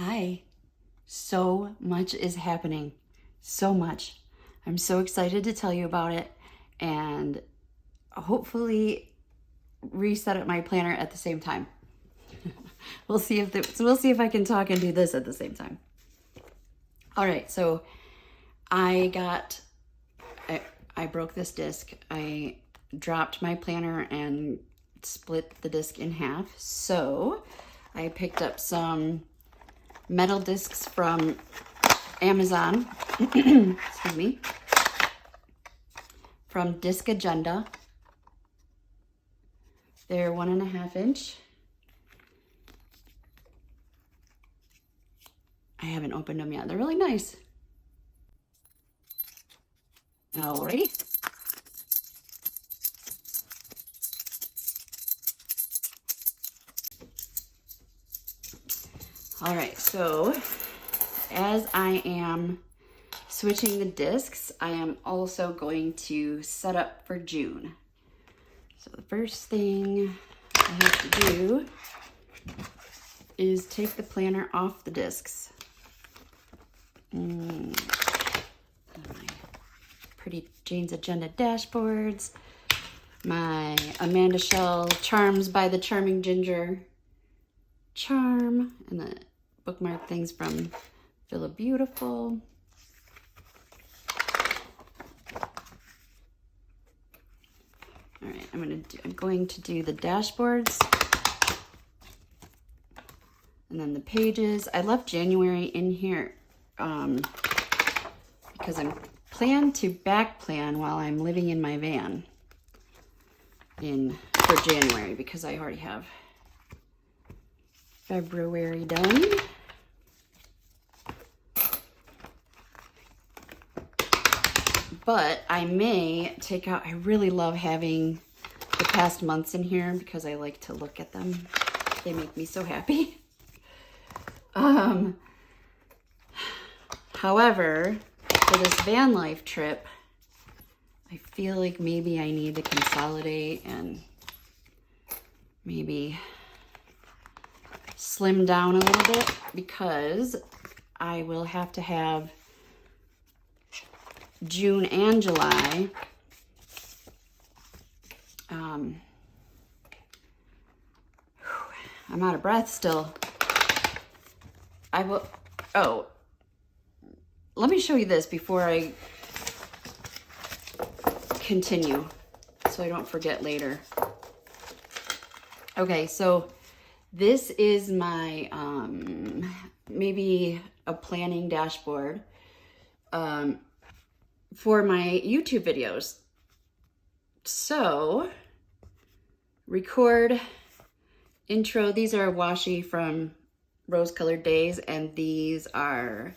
Hi. So much is happening. So much. I'm so excited to tell you about it and hopefully reset up my planner at the same time. We'll see if I can talk and do this at the same time. All right, so I broke this disc. I dropped my planner and split the disc in half. So I picked up some metal discs from Amazon, excuse me, from Disc Agenda. They're 1.5 inch. I haven't opened them yet. They're really nice. Alrighty. All right, so as I am switching the discs, I am also going to set up for June. So the first thing I have to do is take the planner off the discs. My pretty Jane's Agenda dashboards, my Amanda Shell Charms by the Charming Ginger charm, and the bookmark things from Feel Beautiful. All right, I'm going to do the dashboards and then the pages. I left January in here because I'm planned to back plan while I'm living in my van for January, because I already have February done. But I may take out, I really love having the past months in here because I like to look at them. They make me so happy. However, for this van life trip, I feel like maybe I need to consolidate and maybe slim down a little bit, because I will have to have June and July. I'm out of breath still. Let me show you this before I continue so I don't forget later. Okay, so this is my maybe a planning dashboard for my YouTube videos. So, record, intro. These are washi from Rose Colored Days, and these are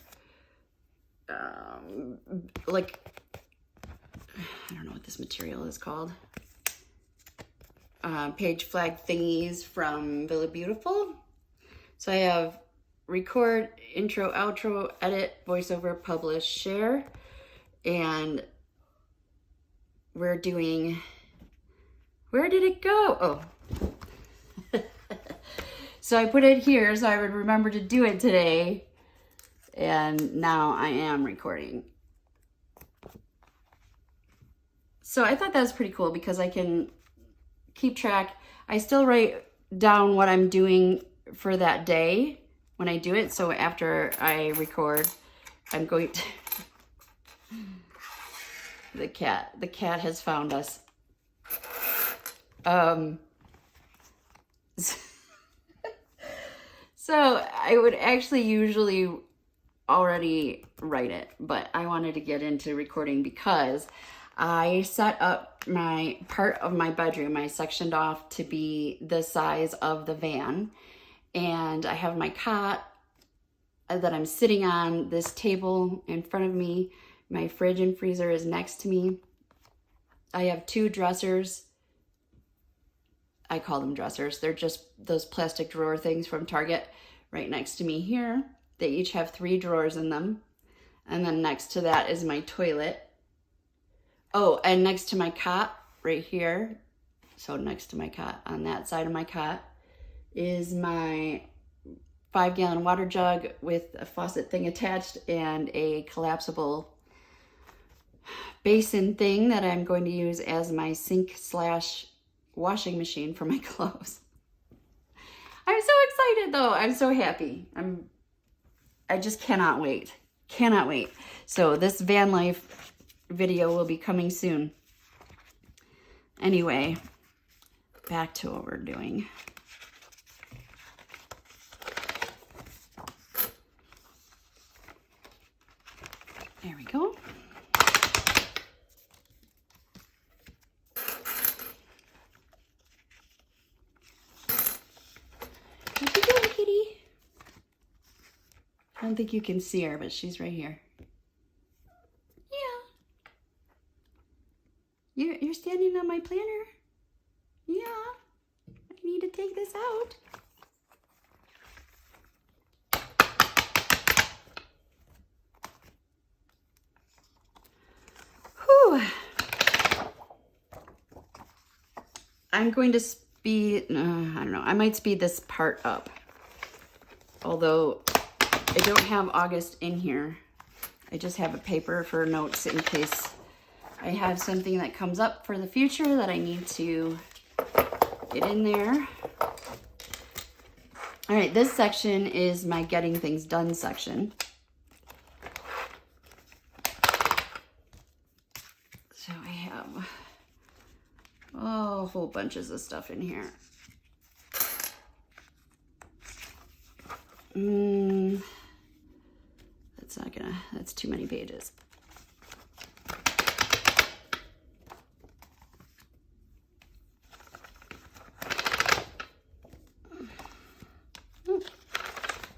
like, I don't know what this material is called. Page flag thingies from Villa Beautiful. So I have record, intro, outro, edit, voiceover, publish, share, and we're doing, where did it go? Oh. So I put it here so I would remember to do it today, and now I am recording. So I thought that was pretty cool because I can keep track. I still write down what I'm doing for that day when I do it. So after I record, I'm going to... The cat has found us. So I would actually usually already write it, but I wanted to get into recording because I set up my part of my bedroom. I sectioned off to be the size of the van, and I have my cot that I'm sitting on, this table in front of me. My fridge and freezer is next to me. I have 2 dressers. I call them dressers. They're just those plastic drawer things from Target right next to me here. They each have 3 drawers in them. And then next to that is my toilet. Oh, and next to my cot right here, so next to my cot on that side of my cot, is my 5-gallon water jug with a faucet thing attached and a collapsible basin thing that I'm going to use as my sink / washing machine for my clothes. I'm so excited though. I'm so happy. I just cannot wait. Cannot wait. So this van life video will be coming soon. Anyway, back to what we're doing. There we go. Where'd you go, kitty? I don't think you can see her, but she's right here. Yeah. You're standing on my planner? Yeah. I need to take this out. Whew. I'm going to speed, I don't know, I might speed this part up. Although I don't have August in here. I just have a paper for notes in case I have something that comes up for the future that I need to get in there. All right, this section is my getting things done section. So I have whole bunches of stuff in here. That's too many pages.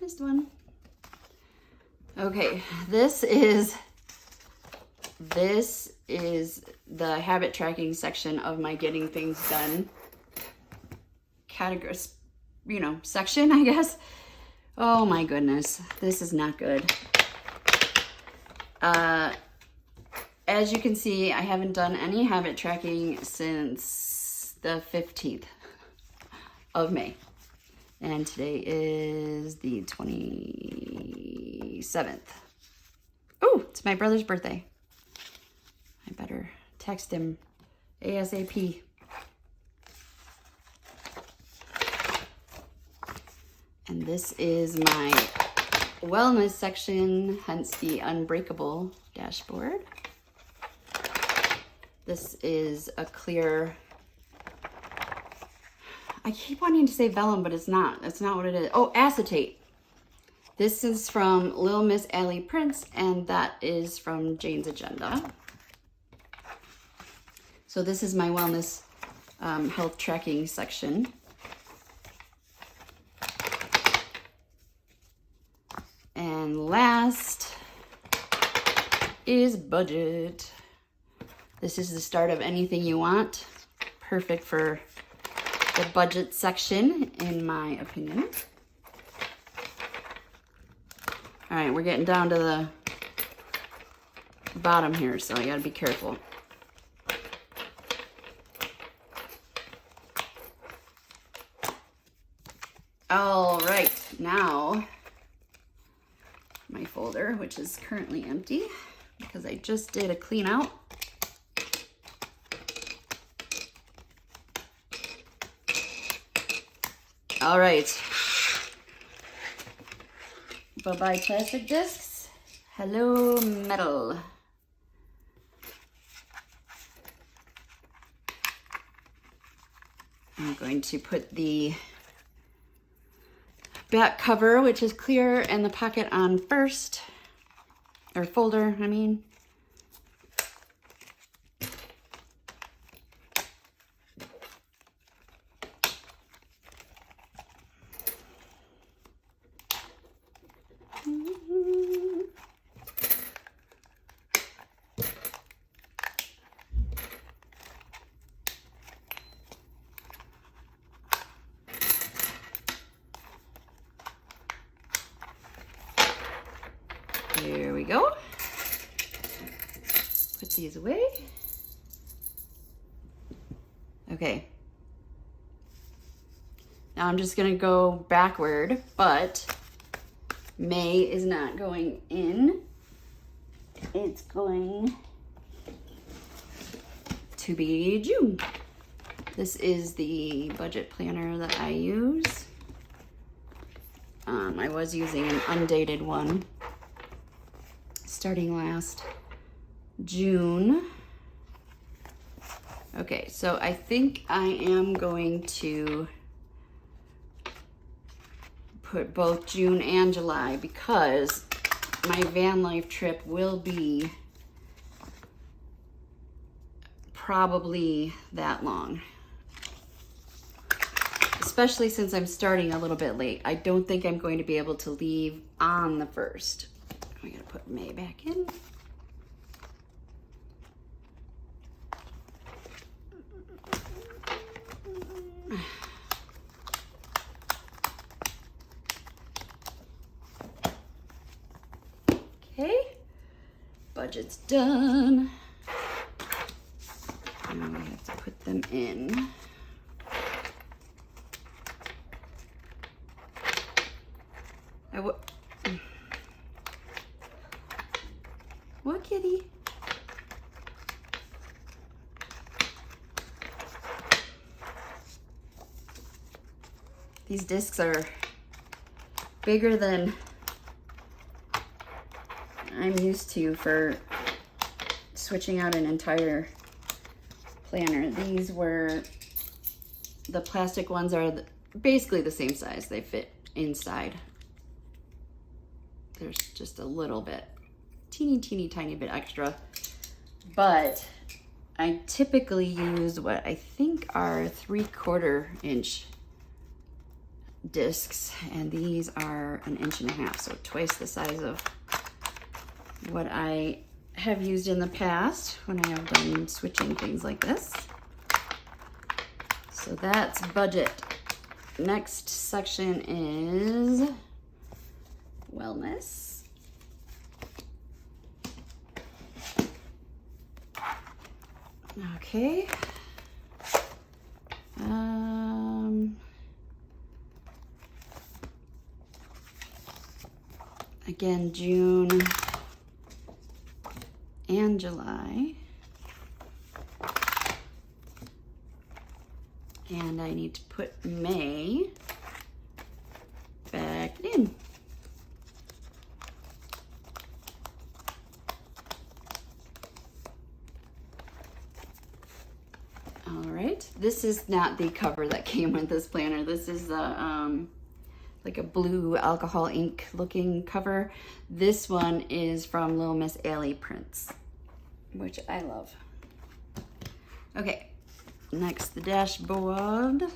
This one. Okay, this is the habit tracking section of my getting things done category, section, I guess. Oh my goodness, this is not good. As you can see, I haven't done any habit tracking since the 15th of May. And today is the 27th. Oh, it's my brother's birthday. I better text him ASAP. And this is my wellness section, hence the unbreakable dashboard. This is a clear, I keep wanting to say vellum, but it's not. That's not what it is. Oh, acetate. This is from Lil Miss Allie Prince, and that is from Jane's Agenda. So this is my wellness health tracking section. And last is budget. This is the start of anything you want. Perfect for the budget section, in my opinion. All right, we're getting down to the bottom here, so I gotta be careful. All right, now my folder, which is currently empty because I just did a clean out. All right. Bye-bye plastic discs. Hello metal. I'm going to put the back cover, which is clear, and the pocket on first, or folder, I mean. There we go. Put these away. Okay. Now I'm just gonna go backward, but May is not going in. It's going to be June. This is the budget planner that I use. I was using an undated one starting last June. Okay, so I think I am going to put both June and July because my van life trip will be probably that long. Especially since I'm starting a little bit late. I don't think I'm going to be able to leave on the 1st. I'm gonna put May back in. Okay, budget's done. Now we have to put them in. What, kitty? These discs are bigger than I'm used to for switching out an entire planner. These were, the plastic ones are basically the same size. They fit inside. There's just a little bit, teeny tiny bit extra, but I typically use what I think are 3/4 inch discs, and these are 1.5 inches, so twice the size of what I have used in the past when I have done switching things like this. So that's budget. Next section is wellness. Okay. Again, June and July. And I need to put May back in. All right, this is not the cover that came with this planner. This is the like a blue alcohol ink looking cover. This one is from Little Miss Alley Prints, which I love. Okay, next the dashboards.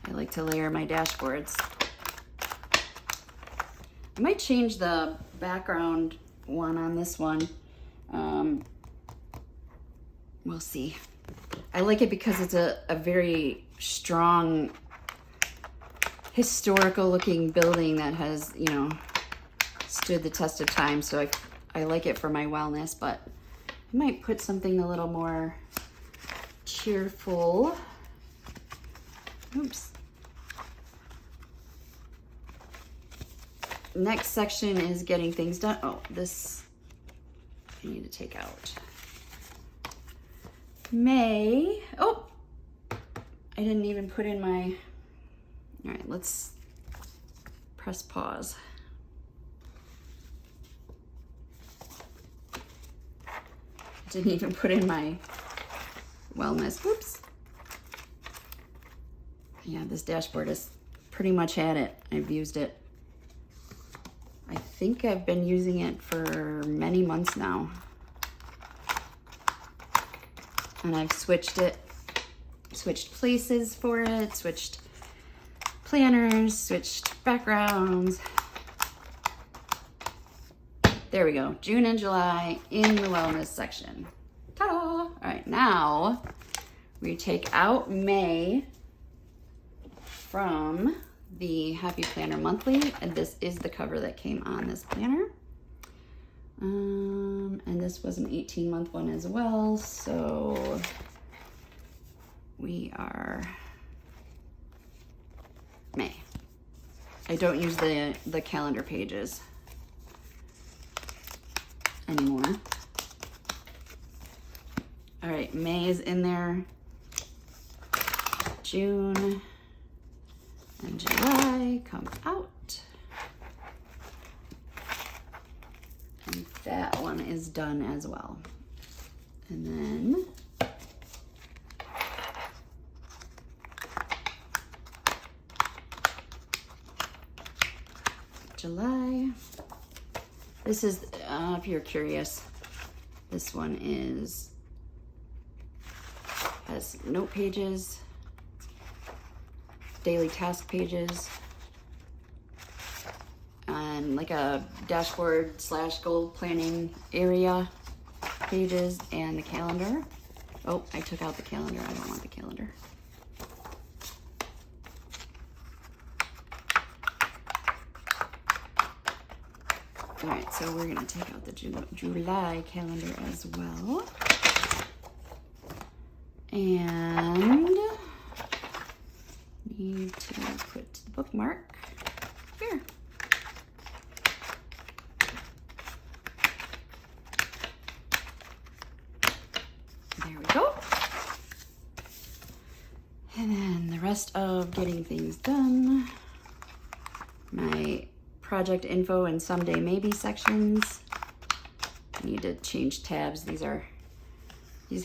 I like to layer my dashboards. I might change the background one on this one. We'll see. I like it because it's a very strong, historical looking building that has, you know, stood the test of time. So I like it for my wellness, but I might put something a little more cheerful. Oops. Next section is getting things done. Oh, this I need to take out. May. Oh, I didn't even put in my, all right, let's press pause. Didn't even put in my wellness. Whoops. Yeah, this dashboard has pretty much had it. I've used it. I think I've been using it for many months now. And I've switched places for it, switched planners, switched backgrounds. There we go, June and July in the wellness section. Ta-da! All right, now we take out May from the Happy Planner Monthly, and this is the cover that came on this planner. And this was an 18-month one as well, so we are May. I don't use the calendar pages anymore. All right, May is in there. June and July come out. And that one is done as well. And then July. This is, if you're curious, this one has note pages, daily task pages, and like a dashboard / goal planning area pages, and the calendar. Oh, I took out the calendar. I don't want the calendar. All right, so we're gonna take out the July calendar as well. And need to put the bookmark here. There we go. And then the rest of getting things done. My project info and someday maybe sections. I need to change tabs. These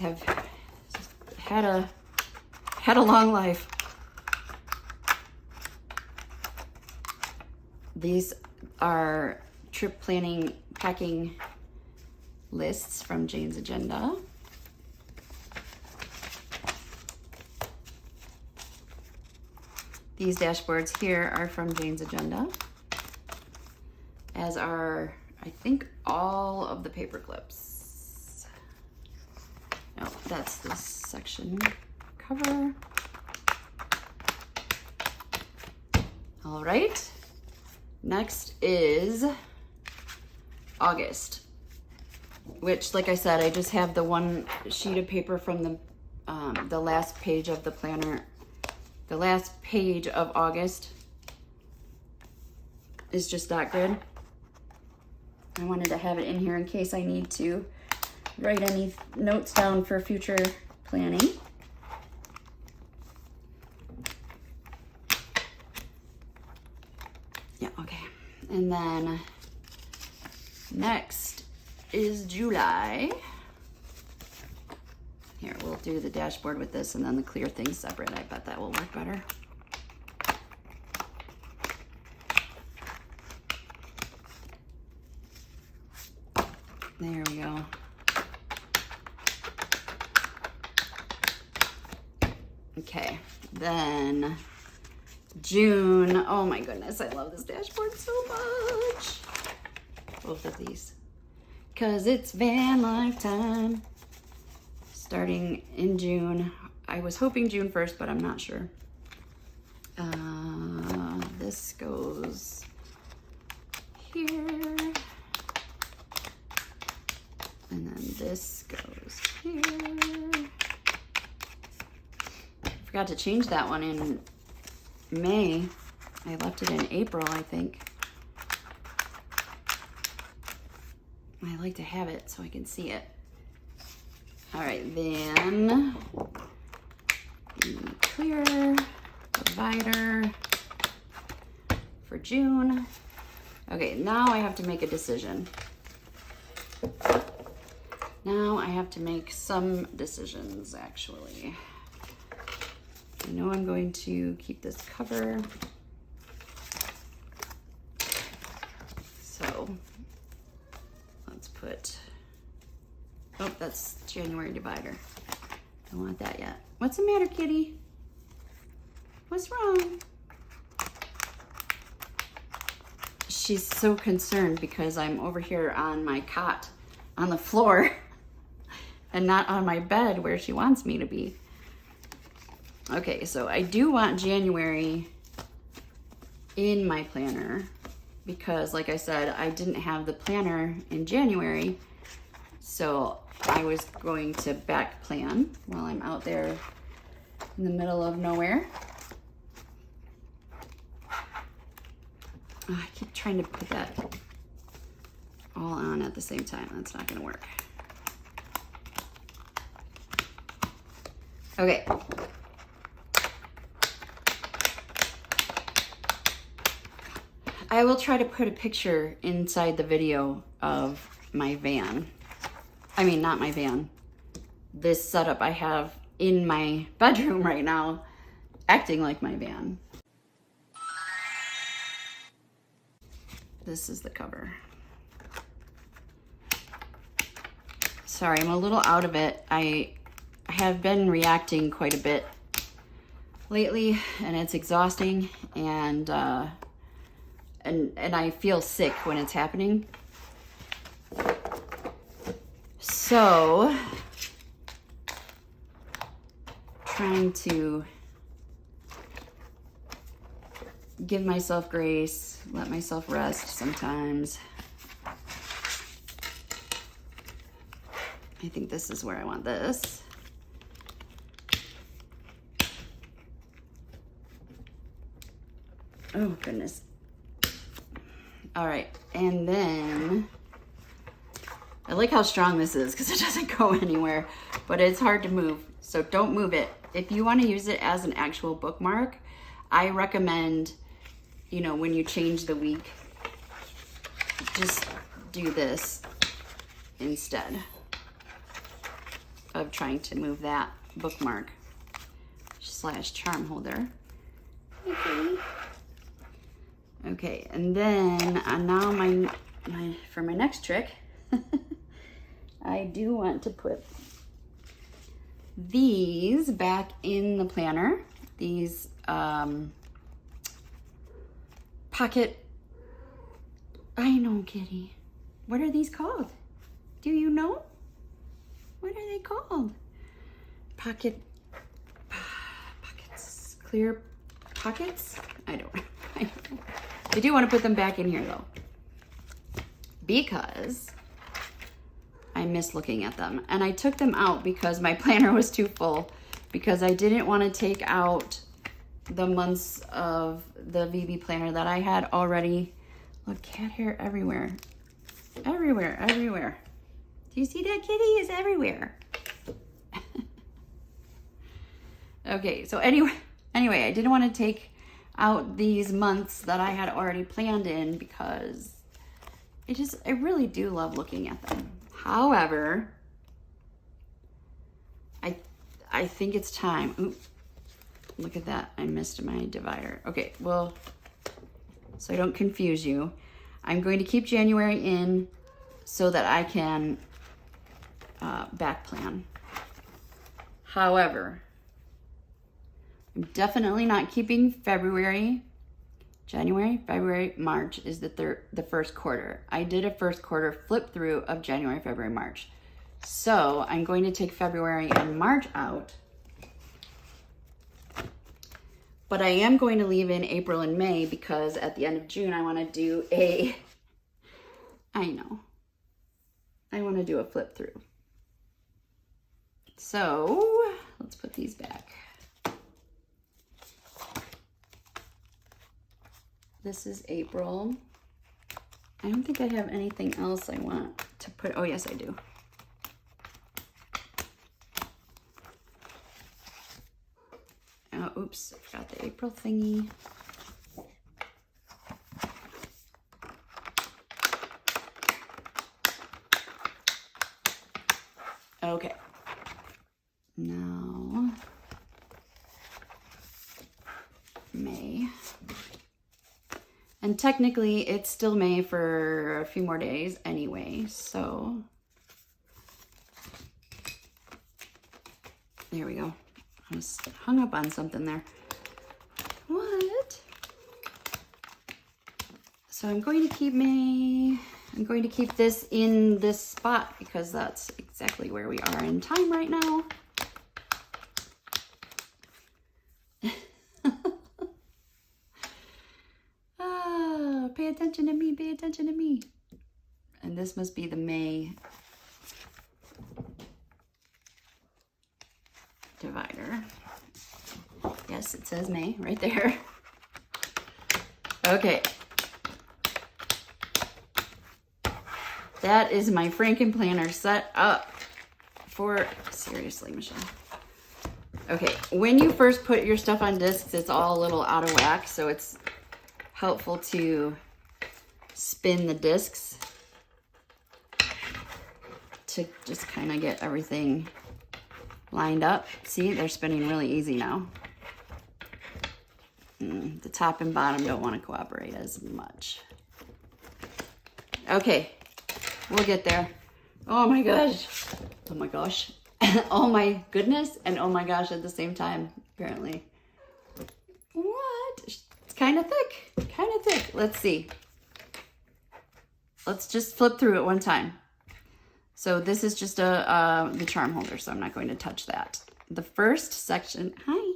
have had a long life. These are trip planning packing lists from Jane's Agenda. These dashboards here are from Jane's Agenda, as are, I think, all of the paper clips. No, that's this section cover. All right, next is August, which, like I said, I just have the one sheet of paper from the last page of the planner. The last page of August is just that good. I wanted to have it in here in case I need to write any notes down for future planning. Yeah, okay. And then next is July. Here, we'll do the dashboard with this and then the clear things separate. I bet that will work better. There we go. Okay, then June. Oh my goodness, I love this dashboard so much. Both of these. Because it's van life time. Starting in June. I was hoping June 1st, but I'm not sure. This goes here. And then this goes here. I forgot to change that one in May. I left it in April, I think. I like to have it so I can see it. All right, then the clear divider for June. Okay, now I have to make a decision. Now I have to make some decisions, actually. I know I'm going to keep this cover. So let's put, oh, that's January divider. Don't want that yet. What's the matter, kitty? What's wrong? She's so concerned because I'm over here on my cot on the floor and not on my bed where she wants me to be. Okay, so I do want January in my planner because, like I said, I didn't have the planner in January, so I was going to back plan while I'm out there in the middle of nowhere. Oh, I keep trying to put that all on at the same time. That's not gonna work. Okay. I will try to put a picture inside the video of my van. I mean, not my van. This setup I have in my bedroom right now, acting like my van. This is the cover. Sorry, I'm a little out of it. I have been reacting quite a bit lately, and it's exhausting, and I feel sick when it's happening. So, trying to give myself grace, let myself rest sometimes. I think this is where I want this. Oh, goodness. All right, and then I like how strong this is because it doesn't go anywhere, but it's hard to move, so don't move it. If you want to use it as an actual bookmark, I recommend, you know, when you change the week, just do this instead of trying to move that bookmark / charm holder. Okay. Okay, and then now for my next trick, I do want to put these back in the planner. These pocket, I know, Kitty. What are these called? Do you know? What are they called? Pockets, clear pockets? I don't know. I do want to put them back in here though, because I miss looking at them. And I took them out because my planner was too full, because I didn't want to take out the months of the VB planner that I had already. Look, cat hair everywhere. Everywhere, everywhere. Do you see that, Kitty? It's everywhere. Okay, so anyway, I didn't want to take out these months that I had already planned in because I really do love looking at them. However, I think it's time. Ooh, look at that. I missed my divider. Okay, well, so I don't confuse you, I'm going to keep January in so that I can back plan. However, I'm definitely not keeping February. January, February, March is the first quarter. I did a first quarter flip through of January, February, March. So I'm going to take February and March out. But I am going to leave in April and May because at the end of June, I want to do I want to do a flip through. So let's put these back. This is April. I don't think I have anything else I want to put. Oh, yes, I do. Oh, oops, I forgot the April thingy. Okay. Now, May. And technically, it's still May for a few more days anyway, so there we go. I was hung up on something there. What? So I'm going to keep this in this spot because that's exactly where we are in time right now. Pay attention to me, pay attention to me. And this must be the May divider. Yes, it says May right there. Okay, that is my Frankenplanner set up for, seriously, Michelle. Okay, when you first put your stuff on discs, it's all a little out of whack, so it's helpful to spin the discs to just kind of get everything lined up. See, they're spinning really easy now. The top and bottom don't want to cooperate as much. Okay, we'll get there. Oh my gosh. Oh my gosh. Oh my goodness and oh my gosh at the same time, apparently. What? It's kind of thick. Kind of thick. Let's see. Let's just flip through it one time. So this is just the charm holder, so I'm not going to touch that. The first section, hi.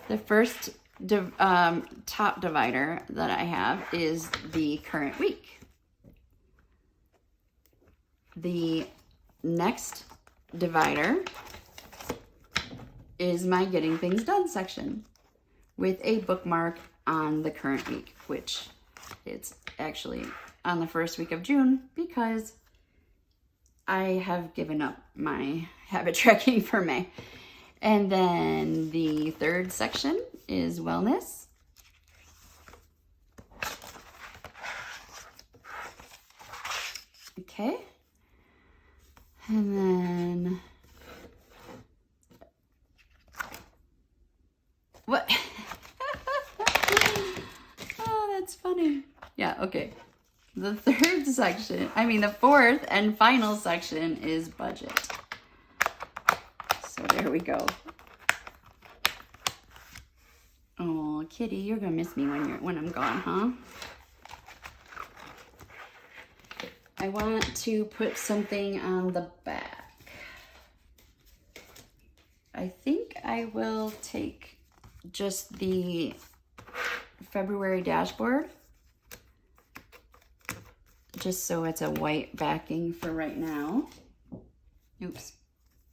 The first top divider that I have is the current week. The next divider is my getting things done section with a bookmark on the current week, which it's actually on the first week of June because I have given up my habit tracking for May. And then the third section is wellness. Okay. And then, what? Oh, that's funny. Yeah, okay. The third section, the fourth and final section is budget. So there we go. Oh, kitty, you're gonna miss me when I'm gone, huh? I want to put something on the back. I think I will take just the February dashboard, just so it's a white backing for right now. Oops.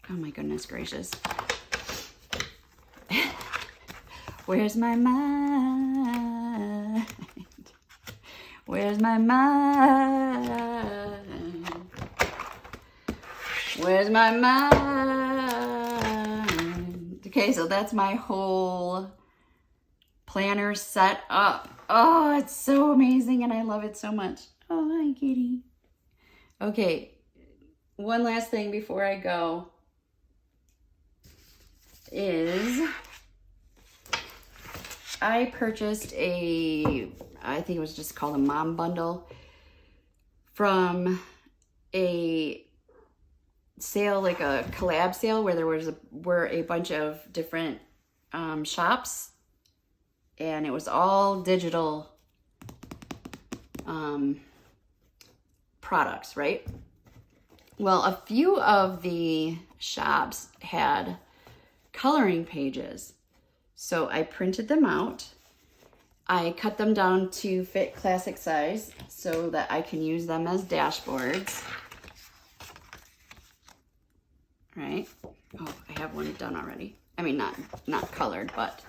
Oh my goodness gracious. Where's my mind? Where's my mind? Where's my mind? Okay, so that's my whole planner set up. Oh, it's so amazing and I love it so much. Oh, hi, kitty. Okay, one last thing before I go is I purchased I think it was just called a mom bundle from a sale, like a collab sale where there were a bunch of different shops, and it was all digital products, right? Well, a few of the shops had coloring pages. So I printed them out. I cut them down to fit classic size so that I can use them as dashboards. Right? Oh, I have one done already. Not colored, but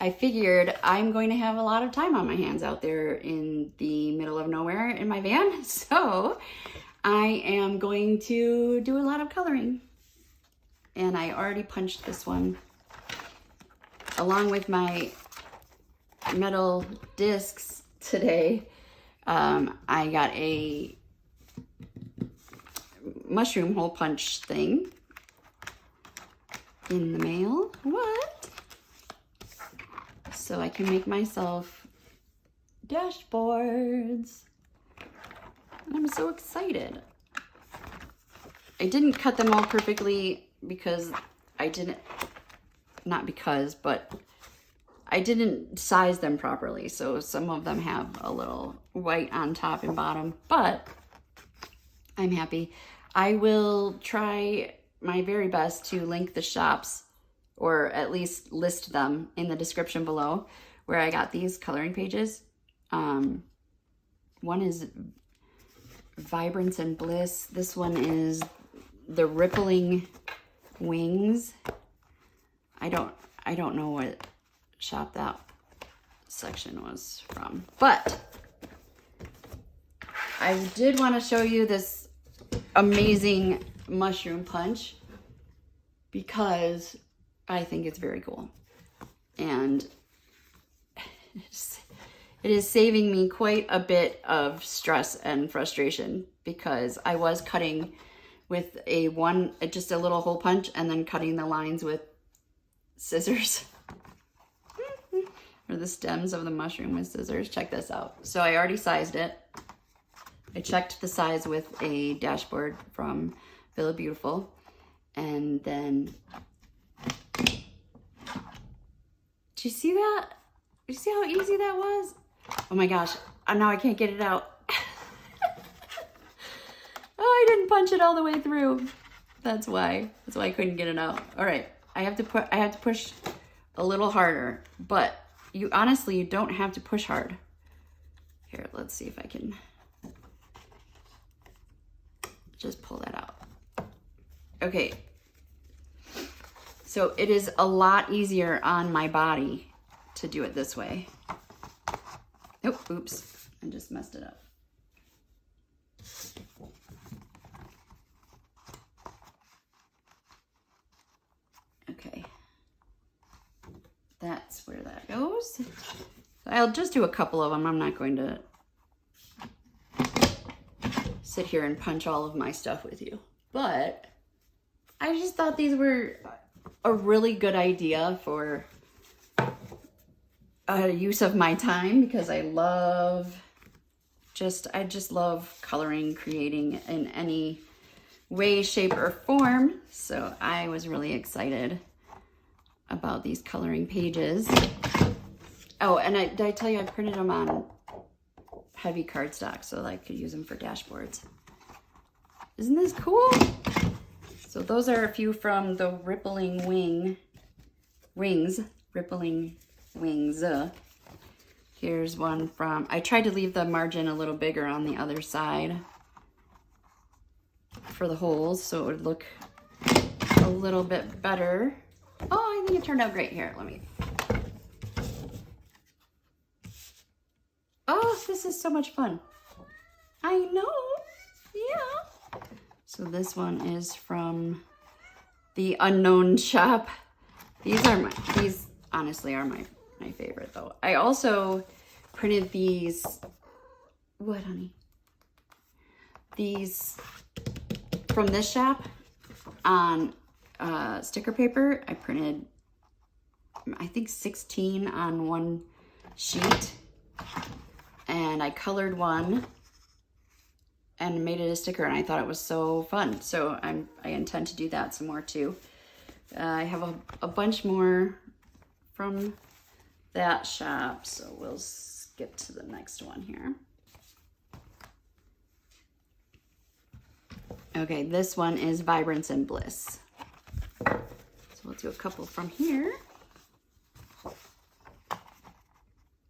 I figured I'm going to have a lot of time on my hands out there in the middle of nowhere in my van. So I am going to do a lot of coloring. And I already punched this one. Along with my metal discs today, I got a mushroom hole punch thing in the mail. What? So I can make myself dashboards. I'm so excited. I didn't cut them all perfectly because I didn't size them properly. So some of them have a little white on top and bottom, but I'm happy. I will try my very best to link the shops, or at least list them in the description below where I got these coloring pages. One is Vibrance and Bliss. This one is the Rippling Wings. I don't know what shop that section was from, but I did want to show you this amazing mushroom punch because I think it's very cool. And it is saving me quite a bit of stress and frustration because I was cutting with just a little hole punch and then cutting the lines with scissors. Or the stems of the mushroom with scissors. Check this out. So I already sized it. I checked the size with a dashboard from Villa Beautiful. And then, did you see that? Did you see how easy that was? Oh my gosh, now I can't get it out. Oh, I didn't punch it all the way through. That's why I couldn't get it out. All right, I have to push a little harder, but you don't have to push hard. Here, let's see if I can just pull that out. Okay. So it is a lot easier on my body to do it this way. Oh, oops, I just messed it up. Okay. That's where that goes. I'll just do a couple of them. I'm not going to sit here and punch all of my stuff with you. But I just thought these were a really good idea for use of my time because I just love coloring, creating in any way, shape, or form. So I was really excited about these coloring pages. Oh, and did I tell you I printed them on heavy cardstock so that I could use them for dashboards. Isn't this cool? So those are a few from the Rippling Wings. Here's one from, I tried to leave the margin a little bigger on the other side for the holes so it would look a little bit better. Oh, I think it turned out great. Here, let me. Oh, this is so much fun. I know, yeah. So this one is from the Unknown Shop. These honestly are my favorite though. I also printed these, what honey? These from this shop on sticker paper. I printed, I think 16 on one sheet, and I colored one and made it a sticker, and I thought it was so fun. So I intend to do that some more too. I have a bunch more from that shop, so we'll skip to the next one here. Okay, this one is Vibrance and Bliss. So we'll do a couple from here.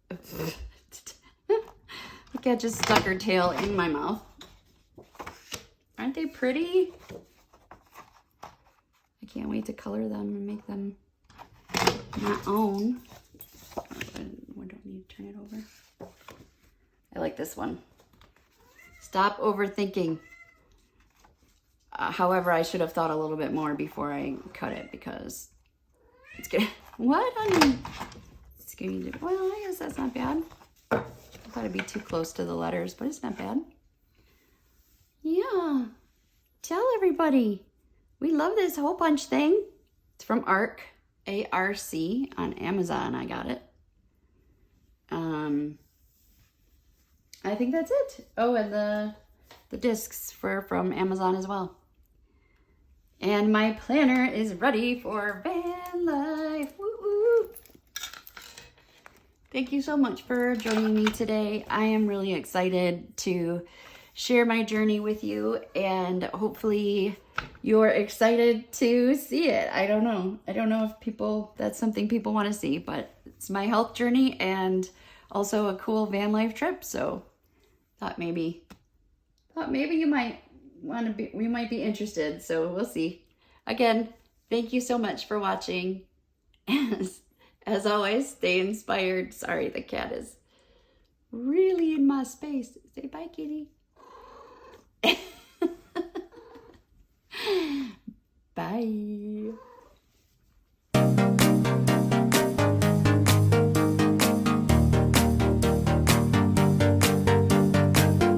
The cat just stuck her tail in my mouth. Aren't they pretty? I can't wait to color them and make them my own. I don't need to turn it over. I like this one. Stop overthinking. However, I should have thought a little bit more before I cut it because it's gonna, what? It's gonna, well, I guess that's not bad. I thought it'd be too close to the letters, but it's not bad. Yeah, tell everybody. We love this hole punch thing. It's from ARC, A-R-C, on Amazon. I got it. I think that's it. Oh, and the discs were from Amazon as well. And my planner is ready for van life. Woo woo. Thank you so much for joining me today. I am really excited to share my journey with you, and hopefully you're excited to see it. I don't know if that's something people want to see, but it's my health journey and also a cool van life trip. So thought maybe you might want to be, we might be interested. So we'll see. Again, thank you so much for watching. As always, stay inspired. Sorry, the cat is really in my space. Say bye, kitty. Bye.